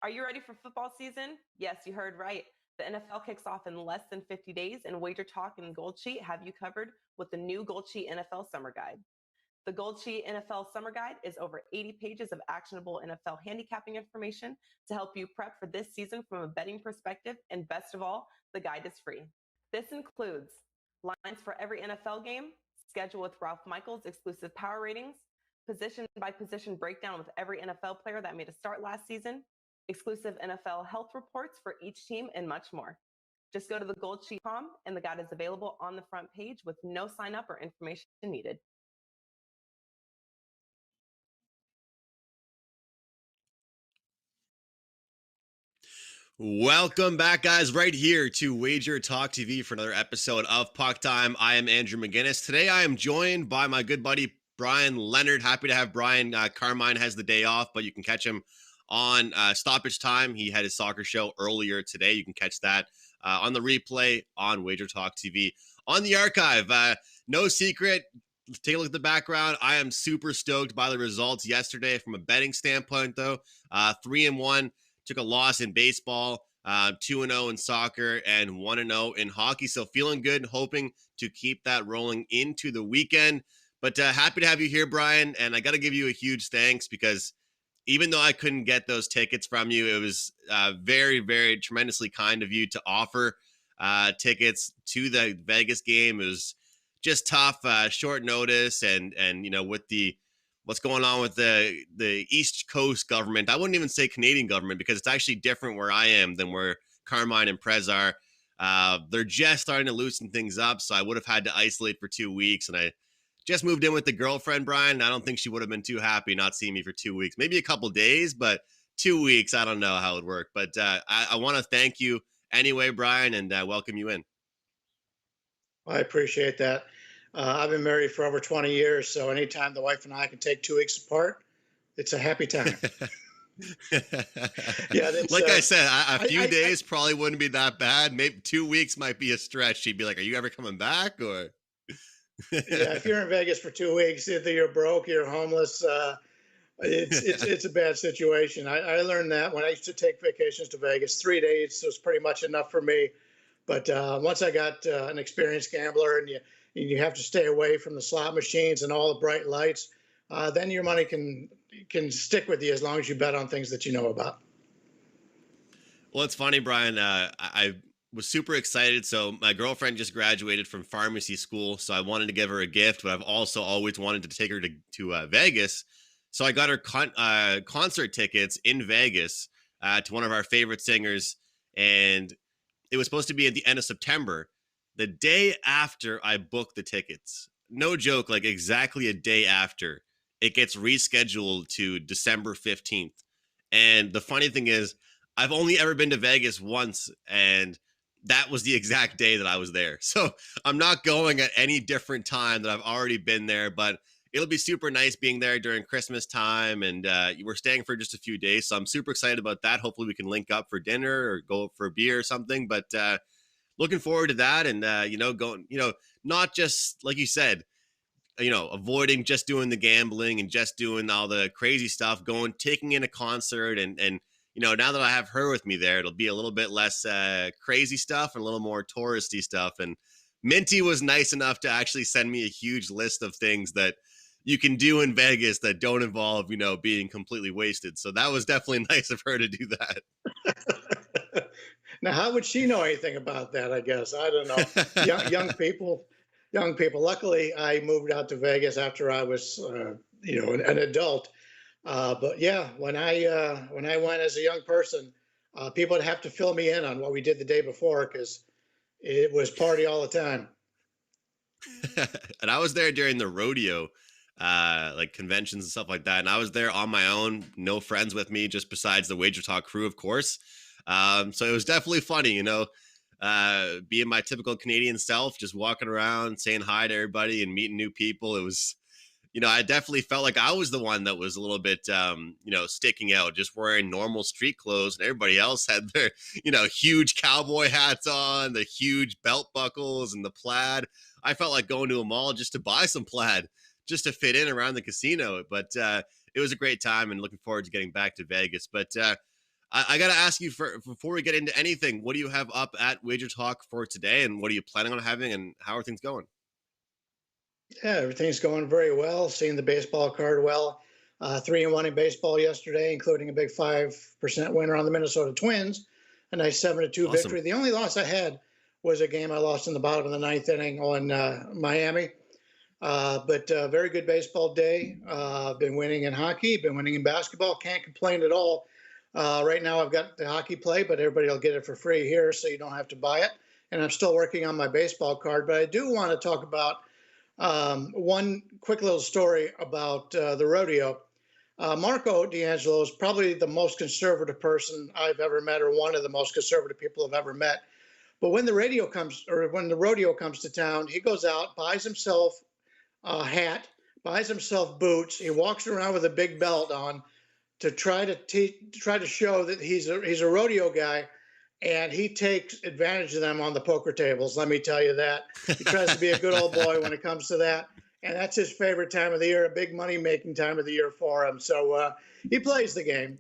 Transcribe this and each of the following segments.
Are you ready for football season? Yes, you heard right. The NFL kicks off in less than 50 days, and WagerTalk and Gold Sheet have you covered with the new Gold Sheet NFL Summer Guide. The Gold Sheet NFL Summer Guide is over 80 pages of actionable NFL handicapping information to help you prep for this season from a betting perspective, and best of all, the guide is free. This includes lines for every NFL game, schedule with Ralph Michaels exclusive power ratings, position by position breakdown with every NFL player that made a start last season, exclusive NFL health reports for each team, and much more. Just go to thegoldsheet.com and the guide is available on the front page with no sign up or information needed. Welcome back, guys, right here to WagerTalk TV for another episode of Puck Time. I am Andrew McInnis. Today, I am joined by my good buddy, Brian Leonard. Happy to have Brian. Carmine has the day off, but you can catch him on stoppage time. He had his soccer show earlier today. You can catch that on the replay on WagerTalk TV. On the archive, no secret. Take a look at the background. I am super stoked by the results yesterday from a betting standpoint, though. 3-1. Took a loss in baseball, 2-0 in soccer, and 1-0 in hockey. So feeling good, hoping to keep that rolling into the weekend. But happy to have you here, Brian. And I got to give you a huge thanks because even though I couldn't get those tickets from you, it was very, very tremendously kind of you to offer tickets to the Vegas game. It was just tough, short notice, and you know, with what's going on with the East Coast government. I wouldn't even say Canadian government because it's actually different where I am than where Carmine and Prez are. They're just starting to loosen things up, so I would have had to isolate for 2 weeks, and I just moved in with the girlfriend, Brian. I don't think she would have been too happy not seeing me for 2 weeks. Maybe a couple days, but 2 weeks, I don't know how it would work. But I want to thank you anyway, Brian, and welcome you in. I appreciate that. I've been married for over 20 years, so anytime the wife and I can take 2 weeks apart, it's a happy time. Yeah, like I said, a few days probably wouldn't be that bad. Maybe 2 weeks might be a stretch. She'd be like, "Are you ever coming back?" Or yeah, if you're in Vegas for 2 weeks, either you're broke, you're homeless. It's a bad situation. I learned that when I used to take vacations to Vegas. 3 days was pretty much enough for me. But once I got an experienced gambler, and you have to stay away from the slot machines and all the bright lights, then your money can stick with you as long as you bet on things that you know about. Well, it's funny, Brian. I was super excited. So my girlfriend just graduated from pharmacy school, so I wanted to give her a gift, but I've also always wanted to take her to Vegas. So I got her concert tickets in Vegas to one of our favorite singers, and it was supposed to be at the end of September. The day after I booked the tickets, no joke, like exactly a day after, it gets rescheduled to December 15th. And the funny thing is, I've only ever been to Vegas once, and that was the exact day that I was there. So I'm not going at any different time that I've already been there, but it'll be super nice being there during Christmas time. And we're staying for just a few days. So I'm super excited about that. Hopefully we can link up for dinner or go for a beer or something. But looking forward to that. And, going, not just like you said, avoiding just doing the gambling and just doing all the crazy stuff, taking in a concert. And now that I have her with me there, it'll be a little bit less crazy stuff and a little more touristy stuff. And Minty was nice enough to actually send me a huge list of things that you can do in Vegas that don't involve, being completely wasted. So that was definitely nice of her to do that. Now, how would she know anything about that? I guess I don't know. Young people. Luckily, I moved out to Vegas after I was, an adult. But yeah, when I went as a young person, people would have to fill me in on what we did the day before because it was party all the time. And I was there during the rodeo, like conventions and stuff like that. And I was there on my own, no friends with me, just besides the WagerTalk crew, of course. So it was definitely funny, being my typical Canadian self, just walking around, saying hi to everybody and meeting new people. It was, I definitely felt like I was the one that was a little bit, sticking out, just wearing normal street clothes, and everybody else had their, huge cowboy hats on, the huge belt buckles and the plaid. I felt like going to a mall just to buy some plaid, just to fit in around the casino. But it was a great time and looking forward to getting back to Vegas. But I got to ask you before we get into anything, what do you have up at WagerTalk for today, and what are you planning on having, and how are things going? Yeah, everything's going very well. Seeing the baseball card well. 3-1 in baseball yesterday, including a big 5% winner on the Minnesota Twins. A nice 7-2 Awesome. victory. The only loss I had was a game I lost in the bottom of the ninth inning on Miami. But very good baseball day. Been winning in hockey, been winning in basketball. Can't complain at all. Right now, I've got the hockey play, but everybody will get it for free here, so you don't have to buy it. And I'm still working on my baseball card. But I do want to talk about one quick little story about the rodeo. Marco D'Angelo is probably the most conservative person I've ever met, or one of the most conservative people I've ever met. But when the rodeo comes to town, he goes out, buys himself a hat, buys himself boots. He walks around with a big belt on to try to show that he's a rodeo guy, and he takes advantage of them on the poker tables. Let me tell you that. He tries to be a good old boy when it comes to that, and that's his favorite time of the year, a big money making time of the year for him. So he plays the game.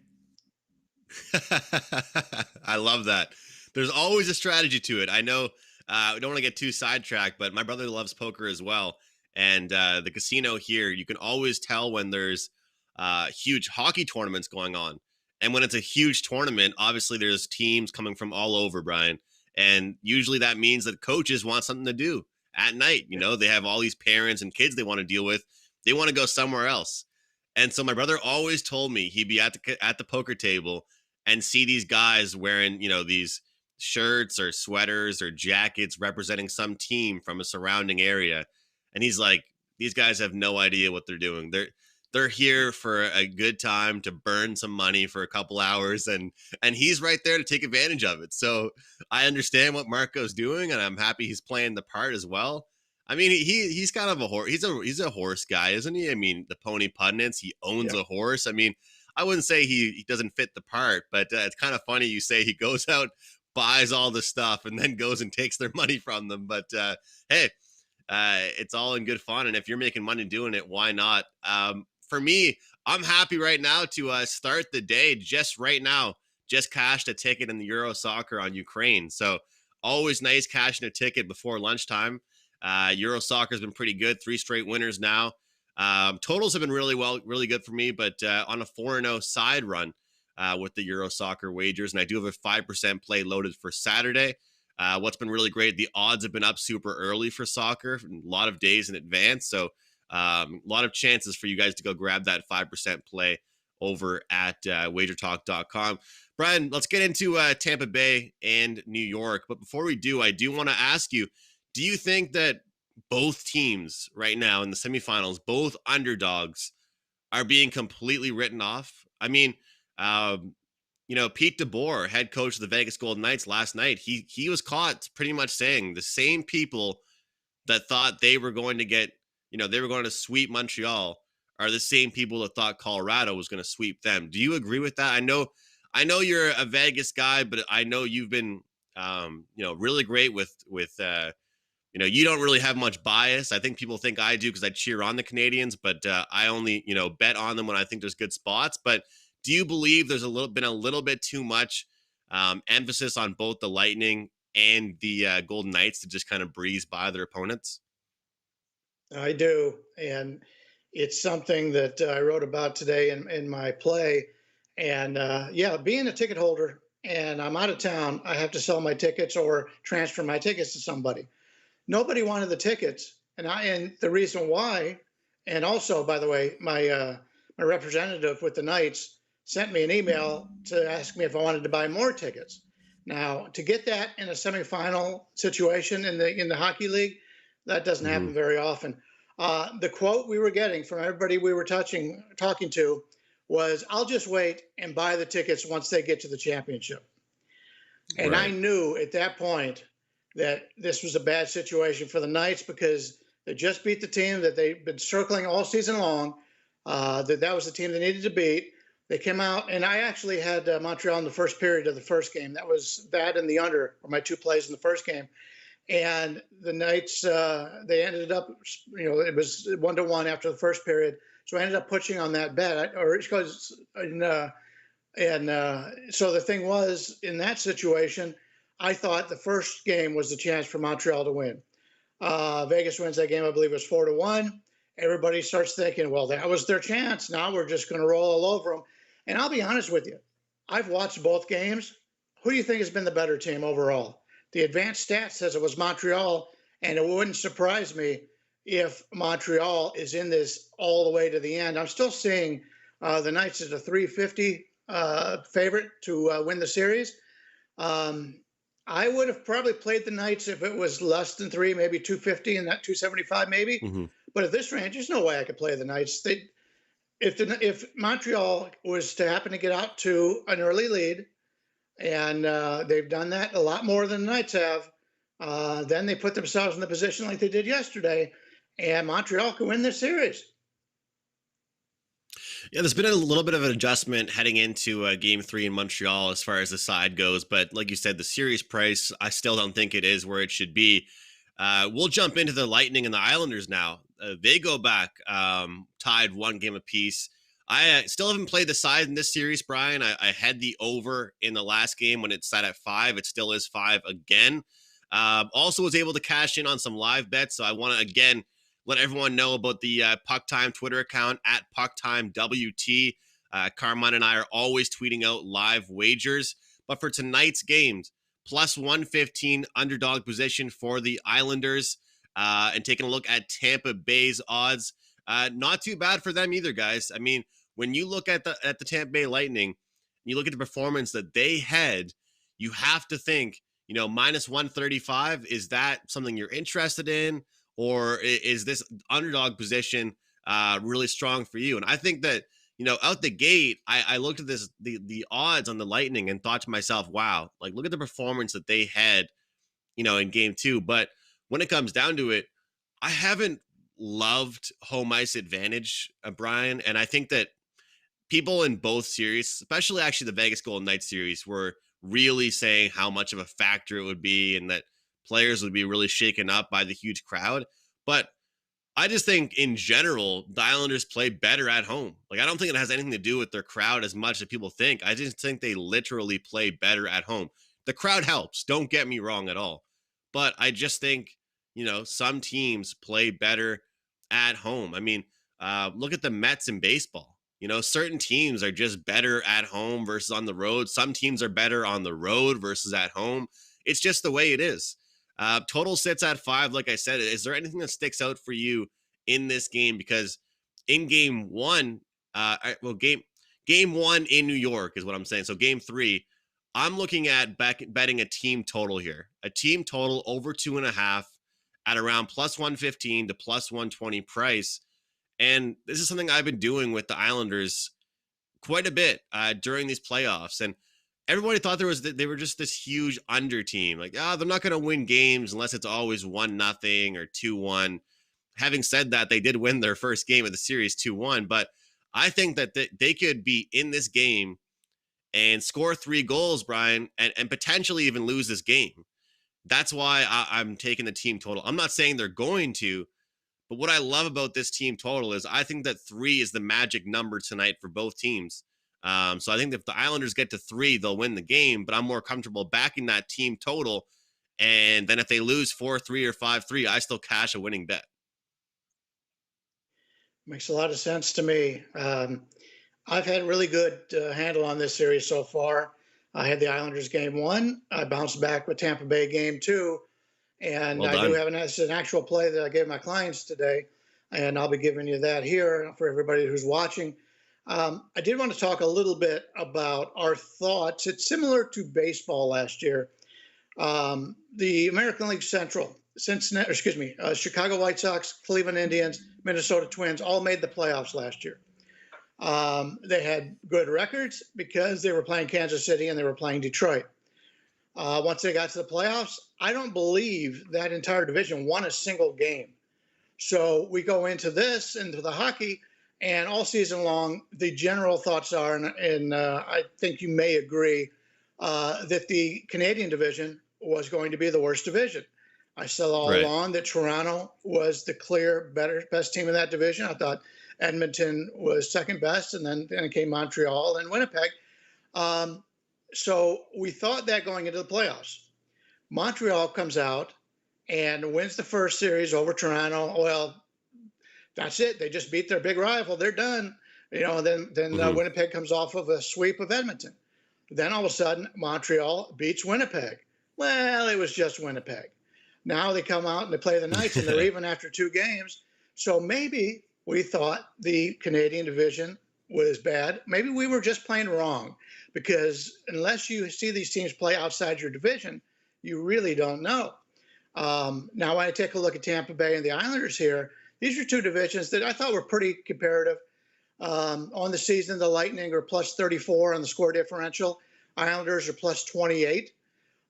I love that. There's always a strategy to it. I know I don't want to get too sidetracked, but my brother loves poker as well. And the casino here, you can always tell when there's huge hockey tournaments going on. And when it's a huge tournament, obviously there's teams coming from all over, Brian. And usually that means that coaches want something to do at night. You know, they have all these parents and kids they want to deal with. They want to go somewhere else. And so my brother always told me he'd be at the poker table and see these guys wearing, you know, these shirts or sweaters or jackets representing some team from a surrounding area. And he's like, these guys have no idea what they're doing. They're here for a good time to burn some money for a couple hours, and he's right there to take advantage of it. So I understand what Marco's doing, and I'm happy he's playing the part as well. I mean, he's kind of a horse. He's a horse guy, isn't he? I mean, the Pony Pundits, he owns a horse. I mean, I wouldn't say he doesn't fit the part, but it's kind of funny you say he goes out, buys all the stuff, and then goes and takes their money from them. But hey, it's all in good fun, and if you're making money doing it, why not? For me, I'm happy right now to start the day just right now. Just cashed a ticket in the Euro Soccer on Ukraine. So always nice cashing a ticket before lunchtime. Euro Soccer has been pretty good. 3 straight winners now. Totals have been really good for me, but on a 4-0 side run with the Euro Soccer wagers. And I do have a 5% play loaded for Saturday. What's been really great, the odds have been up super early for soccer, a lot of days in advance. So a lot of chances for you guys to go grab that 5% play over at WagerTalk.com. Brian, let's get into Tampa Bay and New York. But before we do, I do want to ask you, do you think that both teams right now in the semifinals, both underdogs, are being completely written off? I mean, you know, Pete DeBoer, head coach of the Vegas Golden Knights last night, he was caught pretty much saying the same people that thought they were going to get, you know, they were going to sweep Montreal are the same people that thought Colorado was going to sweep them. Do you agree with that? I know you're a Vegas guy, but I know you've been, you know, really great with you know, you don't really have much bias. I think people think I do because I cheer on the Canadians, but I only, you know, bet on them when I think there's good spots. But do you believe there's been a little bit too much emphasis on both the Lightning and the Golden Knights to just kind of breeze by their opponents? I do, and it's something that I wrote about today in my play. And yeah, being a ticket holder and I'm out of town, I have to sell my tickets or transfer my tickets to somebody. Nobody wanted the tickets, and the reason why, and also, by the way, my representative with the Knights sent me an email to ask me if I wanted to buy more tickets. Now, to get that in a semifinal situation in the hockey league, that doesn't happen very often. The quote we were getting from everybody we were talking to was, "I'll just wait and buy the tickets once they get to the championship." And I knew at that point that this was a bad situation for the Knights because they just beat the team that they've been circling all season long. That was the team they needed to beat. They came out, and I actually had Montreal in the first period of the first game. That was that and the under were my 2 plays in the first game. And the Knights, they ended up, you know, it was 1-1 after the first period. So I ended up pushing on that bet, or because And so the thing was, in that situation, I thought the first game was the chance for Montreal to win. Vegas wins that game, I believe it was 4-1. Everybody starts thinking, well, that was their chance. Now we're just going to roll all over them. And I'll be honest with you, I've watched both games. Who do you think has been the better team overall? The advanced stats says it was Montreal, and it wouldn't surprise me if Montreal is in this all the way to the end. I'm still seeing the Knights as a 350 favorite to win the series. I would have probably played the Knights if it was less than 3, maybe 250 and that 275 maybe. Mm-hmm. But at this range, there's no way I could play the Knights. If Montreal was to happen to get out to an early lead, and they've done that a lot more than the Knights have, then they put themselves in the position like they did yesterday, and Montreal can win this series. Yeah, there's been a little bit of an adjustment heading into Game 3 in Montreal as far as the side goes. But like you said, the series price, I still don't think it is where it should be. We'll jump into the Lightning and the Islanders now. They go back tied 1 game apiece. I still haven't played the side in this series, Brian. I had the over in the last game when it sat at 5. It still is 5 again. Also was able to cash in on some live bets. So I want to, again, let everyone know about the Puck Time Twitter account at PuckTimeWT. Carmine and I are always tweeting out live wagers. But for tonight's games, plus 115 underdog position for the Islanders. And taking a look at Tampa Bay's odds, not too bad for them either, guys. I mean, when you look at the Tampa Bay Lightning, you look at the performance that they had, you have to think, minus 135, is that something you're interested in? Or is this underdog position really strong for you? And I think that, out the gate, I looked at the odds on the Lightning and thought to myself, wow, like look at the performance that they had, in game 2. But when it comes down to it, I haven't loved home ice advantage, Brian. And I think that people in both series, especially actually the Vegas Golden Knights series, were really saying how much of a factor it would be and that players would be really shaken up by the huge crowd. But I just think in general, the Islanders play better at home. Like, I don't think it has anything to do with their crowd as much as people think. I just think they literally play better at home. The crowd helps. Don't get me wrong at all. But I just think, some teams play better at home. I mean, look at the Mets in baseball. Certain teams are just better at home versus on the road. Some teams are better on the road versus at home. It's just the way it is. Total sits at 5. Like I said, is there anything that sticks out for you in this game? Because in game 1, game 1 in New York is what I'm saying. So game 3, I'm looking at betting a team total here. A team total over 2.5 at around plus 115 to plus 120 price. And this is something I've been doing with the Islanders quite a bit during these playoffs. And everybody thought they were just this huge under team. Like, they're not going to win games unless it's always 1-0 or 2-1. Having said that, they did win their first game of the series 2-1. But I think that they could be in this game and score 3 goals, Brian, and potentially even lose this game. That's why I'm taking the team total. I'm not saying they're going to, but what I love about this team total is I think that 3 is the magic number tonight for both teams. So I think if the Islanders get to 3, they'll win the game, but I'm more comfortable backing that team total. And then if they lose 4-3 or 5-3, I still cash a winning bet. Makes a lot of sense to me. I've had a really good handle on this series so far. I had the Islanders game 1. I bounced back with Tampa Bay game 2. And Well I done. do have an actual play that I gave my clients today. And I'll be giving you that here for everybody who's watching. I did want to talk a little bit about our thoughts. It's similar to baseball last year. The American League Central, Chicago White Sox, Cleveland Indians, Minnesota Twins all made the playoffs last year. They had good records because they were playing Kansas City and they were playing Detroit. Once they got to the playoffs, I don't believe that entire division won a single game. So we go into the hockey, and all season long, the general thoughts are, and I think you may agree, that the Canadian division was going to be the worst division. I said all along that Toronto was the clear best team in that division. I thought Edmonton was second best, and then came Montreal and Winnipeg. So we thought that going into the playoffs. Montreal comes out and wins the first series over Toronto. Well, that's it. They just beat their big rival. They're done. Then Winnipeg comes off of a sweep of Edmonton. Then all of a sudden, Montreal beats Winnipeg. Well, it was just Winnipeg. Now they come out and they play the Knights, and they're even after 2 games. So maybe we thought the Canadian division was bad. Maybe we were just playing wrong, because unless you see these teams play outside your division, you really don't know. Now, when I take a look at Tampa Bay and the Islanders here, these are 2 divisions that I thought were pretty comparative. On the season, the Lightning are plus 34 on the score differential. Islanders are plus 28.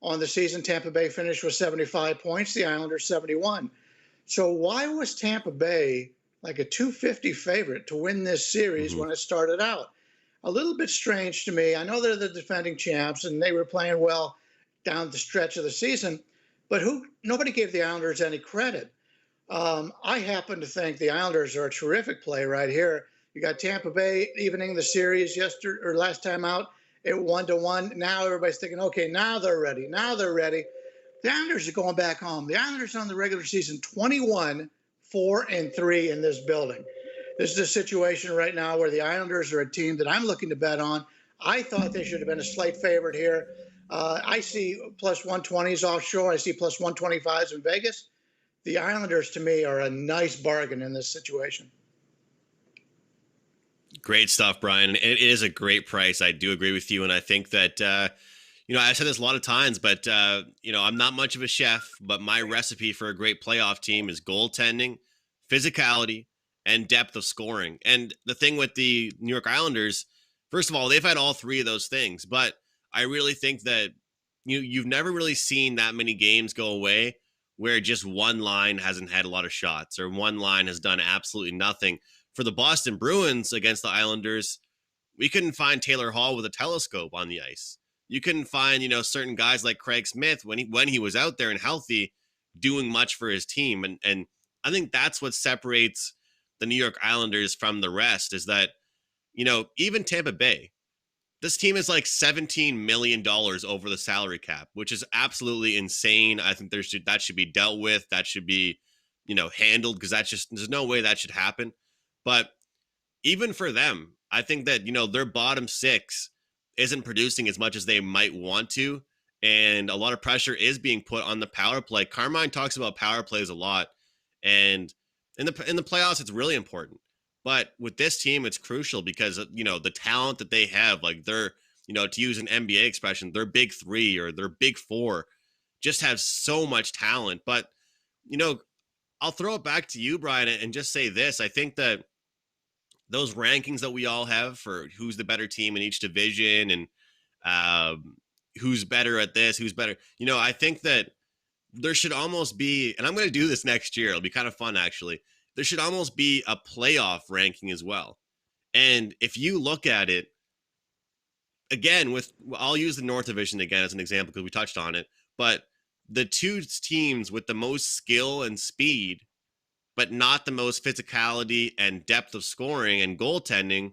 On the season, Tampa Bay finished with 75 points, the Islanders 71. So why was Tampa Bay like a 250 favorite to win this series when it started out? A little bit strange to me. I know they're the defending champs and they were playing well down the stretch of the season, but nobody gave the Islanders any credit. I happen to think the Islanders are a terrific play right here. You got Tampa Bay evening the series last time out at 1-1. Now everybody's thinking, okay, now they're ready. Now they're ready. The Islanders are going back home. The Islanders on the regular season 21-4-3 in this building. This is a situation right now where the Islanders are a team that I'm looking to bet on. I thought they should have been a slight favorite here. I see plus 120s offshore. I see plus 125s in Vegas. The Islanders, to me, are a nice bargain in this situation. Great stuff, Brian. It is a great price. I do agree with you. And I think that, I've said this a lot of times, but, I'm not much of a chef, but my recipe for a great playoff team is goaltending, physicality, and depth of scoring. And the thing with the New York Islanders, first of all, they've had all 3 of those things, but I really think that you've never really seen that many games go away where just one line hasn't had a lot of shots or one line has done absolutely nothing. For the Boston Bruins against the Islanders, we couldn't find Taylor Hall with a telescope on the ice. You couldn't find, certain guys like Craig Smith when he was out there and healthy doing much for his team. And I think that's what separates the New York Islanders from the rest is that, even Tampa Bay, this team is like $17 million over the salary cap, which is absolutely insane. I think that should be dealt with. That should be, handled, because there's no way that should happen. But even for them, I think that, their bottom 6 isn't producing as much as they might want to. And a lot of pressure is being put on the power play. Carmine talks about power plays a lot. And in the playoffs, it's really important. But with this team, it's crucial because, the talent that they have, like they're, to use an NBA expression, their big 3 or their big 4 just have so much talent. But, I'll throw it back to you, Brian, and just say this. I think that those rankings that we all have for who's the better team in each division and who's better at this, who's better, I think that there should almost be, and I'm going to do this next year. It'll be kind of fun, actually. There should almost be a playoff ranking as well. And if you look at it, again, I'll use the North Division again as an example because we touched on it, but the 2 teams with the most skill and speed, but not the most physicality and depth of scoring and goaltending,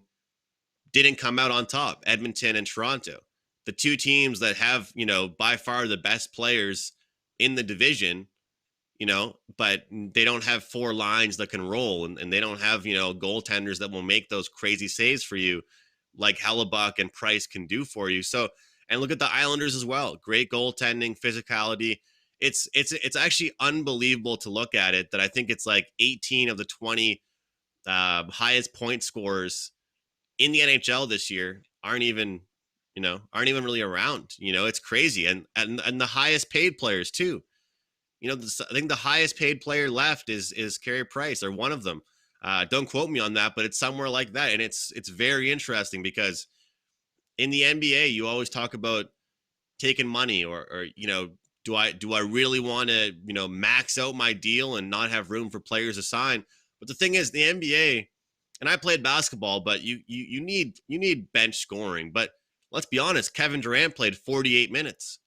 didn't come out on top, Edmonton and Toronto. The 2 teams that have, by far the best players in the division, but they don't have 4 lines that can roll and they don't have, goaltenders that will make those crazy saves for you like Hellebuck and Price can do for you. So, and look at the Islanders as well. Great goaltending, physicality. It's actually unbelievable to look at it that I think it's like 18 of the 20 highest point scorers in the NHL this year aren't even really around. It's crazy. And the highest paid players too. I think the highest paid player left is Carey Price, or one of them. Don't quote me on that, but it's somewhere like that. And it's very interesting because in the NBA, you always talk about taking money or do I really want to, max out my deal and not have room for players to sign? But the thing is, the NBA, and I played basketball, but you need bench scoring. But let's be honest, Kevin Durant played 48 minutes.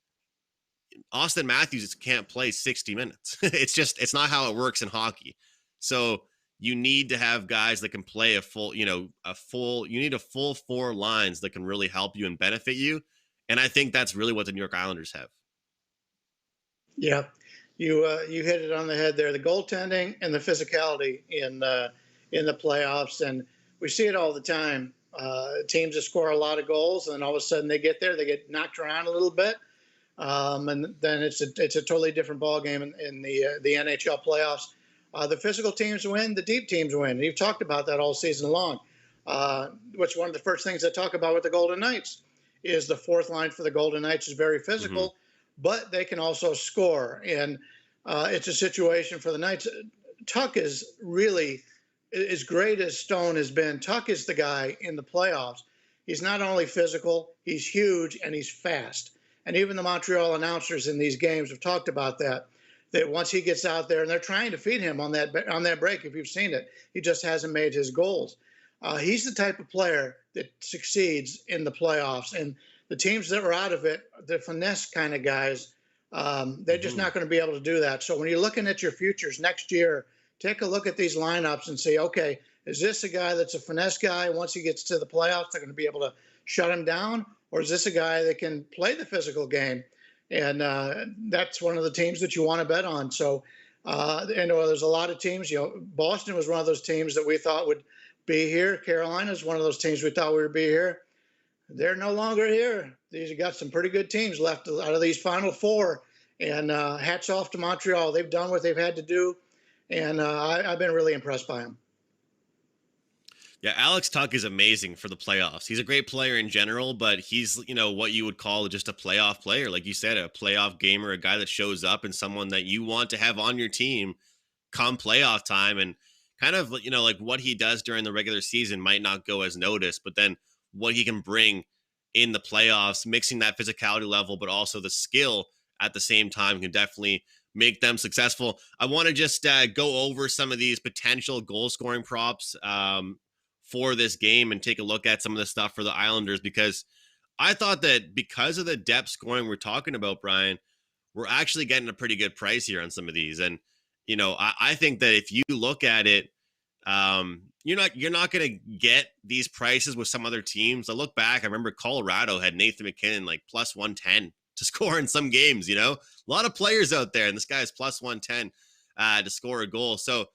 Austin Matthews can't play 60 minutes. It's not how it works in hockey. So you need to have guys that can play you need a full 4 lines that can really help you and benefit you. And I think that's really what the New York Islanders have. Yeah, you hit it on the head there. The goaltending and the physicality in the playoffs, and we see it all the time. Teams that score a lot of goals, and all of a sudden they get there, they get knocked around a little bit, and then it's a totally different ball game in the NHL playoffs. The physical teams win, the deep teams win. You've talked about that all season long. Which one of the first things I talk about with the Golden Knights is the fourth line for the Golden Knights is very physical. Mm-hmm. But they can also score. And it's a situation for the Knights. Tuch is really, as great as Stone has been, Tuch is the guy in the playoffs. He's not only physical, he's huge, and he's fast. And even the Montreal announcers in these games have talked about that once he gets out there, and they're trying to feed him on that break, if you've seen it, he just hasn't made his goals. He's the type of player that succeeds in the playoffs. And the teams that are out of it, the finesse kind of guys, they're just not going to be able to do that. So when you're looking at your futures next year, take a look at these lineups and say, okay, is this a guy that's a finesse guy? Once he gets to the playoffs, they're going to be able to shut him down? Or is this a guy that can play the physical game? And that's one of the teams that you want to bet on. So, there's a lot of teams. Boston was one of those teams that we thought would be here. Carolina is one of those teams we thought would be here. They're no longer here. These have got some pretty good teams left out of these final 4. And hats off to Montreal. They've done what they've had to do. And I've been really impressed by them. Yeah, Alex Tuch is amazing for the playoffs. He's a great player in general, but he's, what you would call just a playoff player. Like you said, a playoff gamer, a guy that shows up and someone that you want to have on your team come playoff time. And kind of, like what he does during the regular season might not go as noticed, but then what he can bring in the playoffs, mixing that physicality level, but also the skill at the same time can definitely make them successful. I want to just go over some of these potential goal scoring props for this game and take a look at some of the stuff for the Islanders, because I thought that because of the depth scoring we're talking about, Brian, we're actually getting a pretty good price here on some of these. And, I think that if you look at it, you're not going to get these prices with some other teams. I look back, I remember Colorado had Nathan McInnis like plus 110 to score in some games, a lot of players out there, and this guy is plus 110 to score a goal. So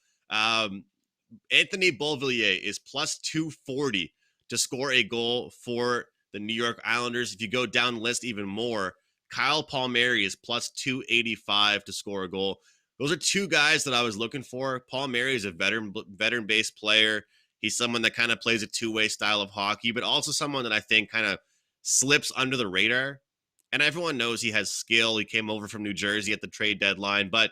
Anthony Beauvillier is plus 240 to score a goal for the New York Islanders. If you go down the list even more, Kyle Palmieri is plus 285 to score a goal. Those are two guys that I was looking for. Palmieri is a veteran-based player. He's someone that kind of plays a two-way style of hockey, but also someone that I think kind of slips under the radar. And everyone knows he has skill. He came over from New Jersey at the trade deadline, but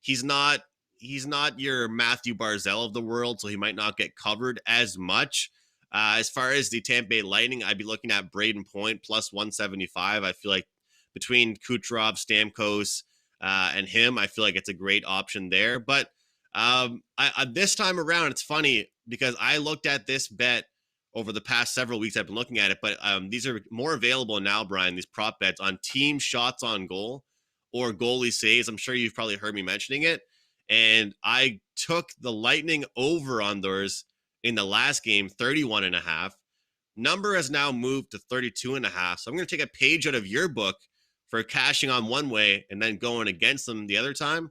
he's not your Matthew Barzal of the world, so he might not get covered as much. As far as the Tampa Bay Lightning, I'd be looking at Braden Point plus 175. I feel like between Kucherov, Stamkos, and him, I feel like it's a great option there. But this time around, it's funny because I looked at this bet over the past several weeks. I've been looking at it, but these are more available now, Brian, these prop bets on team shots on goal or goalie saves. I'm sure you've probably heard me mentioning it. And I took the Lightning over on theirs in the last game, 31.5. Number has now moved to 32.5. So I'm going to take a page out of your book for cashing on one way and then going against them the other time.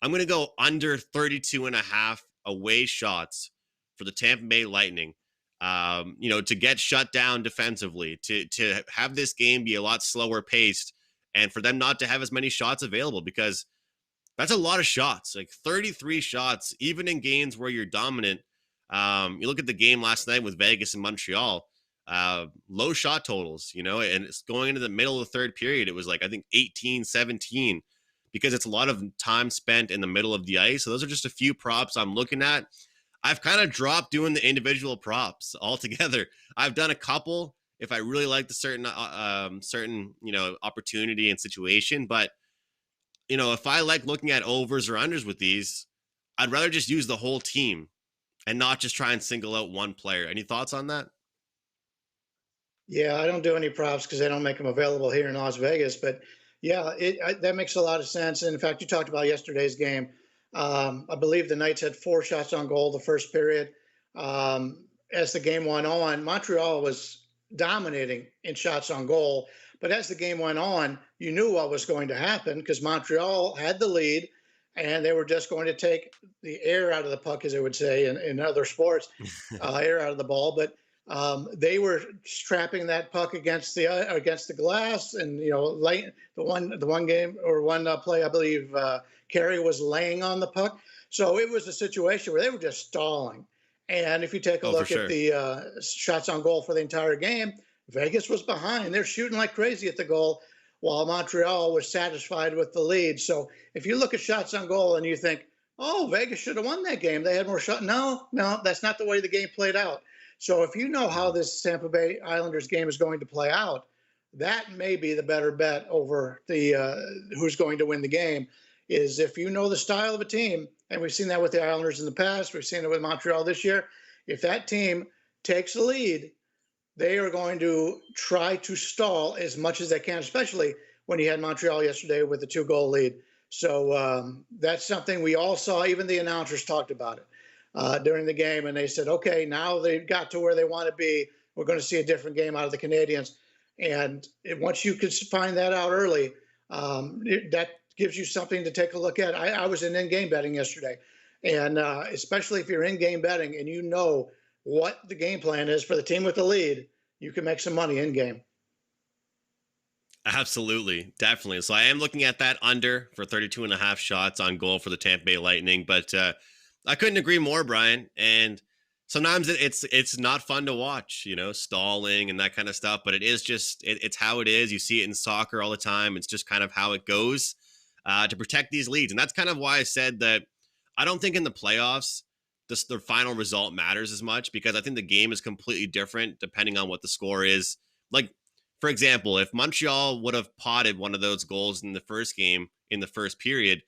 I'm going to go under 32.5 away shots for the Tampa Bay Lightning. To get shut down defensively, to have this game be a lot slower paced, and for them not to have as many shots available, because that's a lot of shots, like 33 shots, even in games where you're dominant. You look at the game last night with Vegas and Montreal, low shot totals, and it's going into the middle of the third period. It was like, I think 18-17, because it's a lot of time spent in the middle of the ice. So those are just a few props I'm looking at. I've kind of dropped doing the individual props altogether. I've done a couple if I really like the certain opportunity and situation. But, if I like looking at overs or unders with these, I'd rather just use the whole team and not just try and single out one player. Any thoughts on that? Yeah, I don't do any props because I don't make them available here in Las Vegas. But yeah, that makes a lot of sense. And in fact, you talked about yesterday's game. I believe the Knights had 4 shots on goal the first period. As the game went on, Montreal was dominating in shots on goal. But as the game went on, you knew what was going to happen because Montreal had the lead and they were just going to take the air out of the puck, as they would say in other sports, air out of the ball. But they were strapping that puck against the glass, and the one game or one play, I believe Carey was laying on the puck. So it was a situation where they were just stalling. And if you take a look at the shots on goal for the entire game, Vegas was behind. They're shooting like crazy at the goal, while Montreal was satisfied with the lead. So if you look at shots on goal and you think, oh, Vegas should have won that game, they had more shots. No, that's not the way the game played out. So if you know how this Tampa Bay Islanders game is going to play out, that may be the better bet over the who's going to win the game, is if you know the style of a team, and we've seen that with the Islanders in the past, we've seen it with Montreal this year. If that team takes the lead, they are going to try to stall as much as they can, especially when you had Montreal yesterday with the 2-goal lead. So that's something we all saw. Even the announcers talked about it during the game, and they said, okay, now they've got to where they want to be. We're going to see a different game out of the Canadians. And once you could find that out early, that gives you something to take a look at. I was in-game betting yesterday, and especially if you're in-game betting and you know what the game plan is for the team with the lead, you can make some money in game. Absolutely. Definitely. So I am looking at that under for 32.5 shots on goal for the Tampa Bay Lightning, but I couldn't agree more, Brian. And sometimes it's not fun to watch, stalling and that kind of stuff, but it is just, it's how it is. You see it in soccer all the time. It's just kind of how it goes to protect these leads. And that's kind of why I said that I don't think in the playoffs, the final result matters as much, because I think the game is completely different depending on what the score is. Like, for example, if Montreal would have potted one of those goals in the first game, in the first period,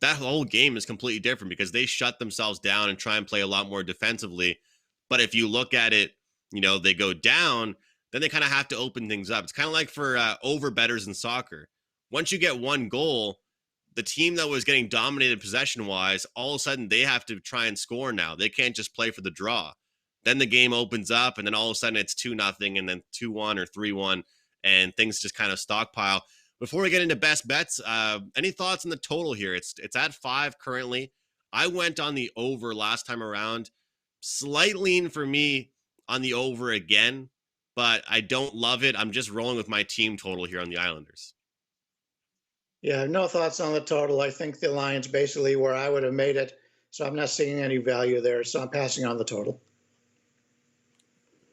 that whole game is completely different because they shut themselves down and try and play a lot more defensively. But if you look at it, they go down, then they kind of have to open things up. It's kind of like for over bettors in soccer. Once you get one goal, the team that was getting dominated possession-wise, all of a sudden they have to try and score now. They can't just play for the draw. Then the game opens up, and then all of a sudden it's 2-0, and then 2-1 or 3-1, and things just kind of stockpile. Before we get into best bets, any thoughts on the total here? It's at 5 currently. I went on the over last time around. Slight lean for me on the over again, but I don't love it. I'm just rolling with my team total here on the Islanders. Yeah, no thoughts on the total. I think the line's basically where I would have made it, so I'm not seeing any value there. So I'm passing on the total.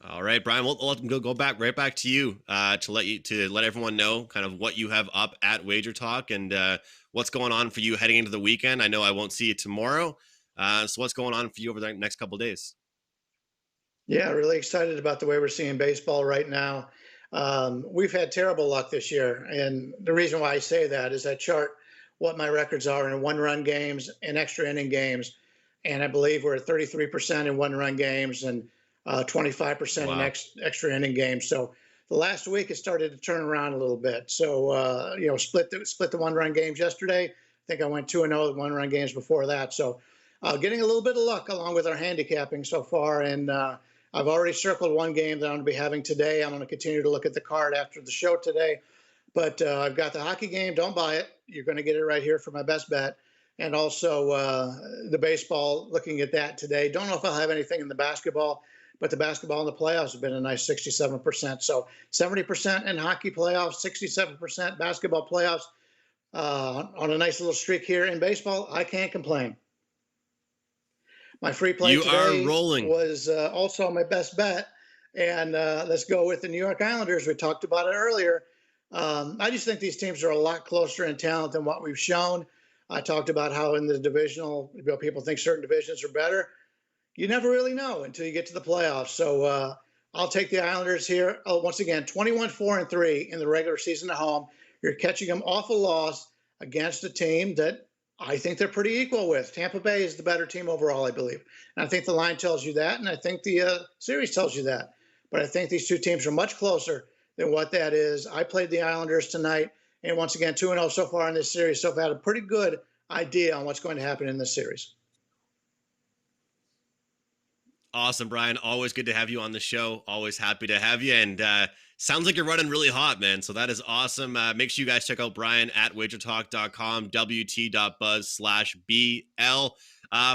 All right, Brian, we'll go back right back to you to let everyone know kind of what you have up at WagerTalk and what's going on for you heading into the weekend. I know I won't see you tomorrow, so what's going on for you over the next couple of days? Yeah, really excited about the way we're seeing baseball right now. We've had terrible luck this year, and the reason why I say that is I chart what my records are in one-run games and extra inning games, and I believe we're at 33% in one-run games and 25% Wow. in extra inning games. So the last week it started to turn around a little bit. So split the one-run games yesterday. I think I went 2-0 one-run games before that. So getting a little bit of luck along with our handicapping so far, and I've already circled one game that I'm going to be having today. I'm going to continue to look at the card after the show today. But I've got the hockey game. Don't buy it. You're going to get it right here for my best bet. And also the baseball, looking at that today. Don't know if I'll have anything in the basketball, but the basketball in the playoffs have been a nice 67%. So 70% in hockey playoffs, 67% basketball playoffs on a nice little streak here in baseball. I can't complain. My free play today was also my best bet. And let's go with the New York Islanders. We talked about it earlier. I just think these teams are a lot closer in talent than what we've shown. I talked about how in the divisional, people think certain divisions are better. You never really know until you get to the playoffs. So I'll take the Islanders here. Once again, 21-4-3 in the regular season at home. You're catching them off a loss against a team that I think they're pretty equal with. Tampa Bay is the better team overall, I believe. And I think the line tells you that, and I think the series tells you that. But I think these two teams are much closer than what that is. I played the Islanders tonight, and once again, 2-0 so far in this series. So I've had a pretty good idea on what's going to happen in this series. Awesome, Bryan. Always good to have you on the show. Always happy to have you. And sounds like you're running really hot, man. So that is awesome. Make sure you guys check out Bryan at WagerTalk.com, wt.buzz/BL.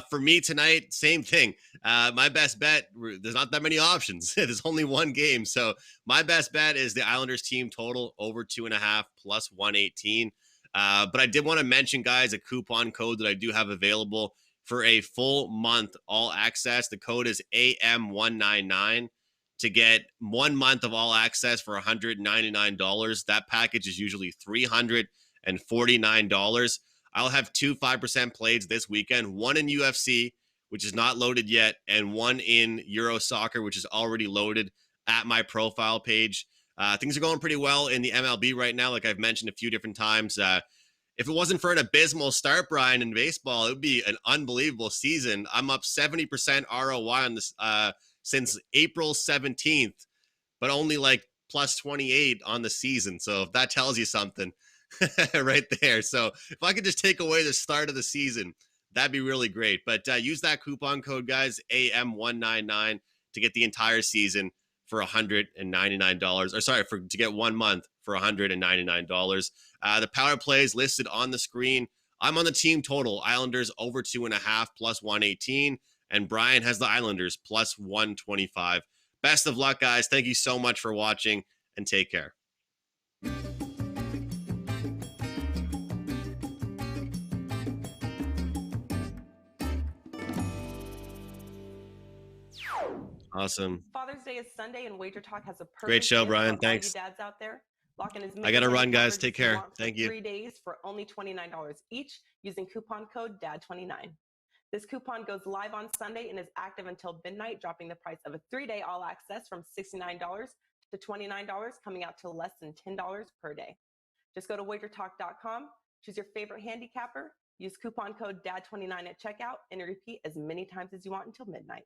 For me tonight, same thing. My best bet, there's not that many options. There's only one game. So my best bet is the Islanders team total over 2.5 plus 118. But I did want to mention, guys, a coupon code that I do have available for a full month all access. The code is AM199 to get 1 month of all access for $199. That package is usually $349. I'll have 2 5% plays this weekend, one in UFC, which is not loaded yet, and one in Euro Soccer, which is already loaded at my profile page. Things are going pretty well in the MLB right now, like I've mentioned a few different times. If it wasn't for an abysmal start, Bryan, in baseball, it would be an unbelievable season. I'm up 70% ROI on this since April 17th, but only like plus 28 on the season. So if that tells you something right there. So if I could just take away the start of the season, that'd be really great. But use that coupon code, guys, AM199 to get the entire season for $199, or sorry, to get 1 month for $199. The power plays listed on the screen. I'm on the team total, Islanders over 2.5 plus 118, and Bryan has the Islanders plus 125. Best of luck, guys. Thank you so much for watching, and take care. Awesome. Father's Day is Sunday, and WagerTalk has a perfect Great show, gift Bryan. for all you Thanks. dads out there. Lock in as I got to run, guys. coverage Take as you care. want for Thank you. 3 days for only $29 each using coupon code DAD29. This coupon goes live on Sunday and is active until midnight, dropping the price of a 3-day all access from $69 to $29, coming out to less than $10 per day. Just go to WagerTalk.com, choose your favorite handicapper, use coupon code DAD29 at checkout, and repeat as many times as you want until midnight.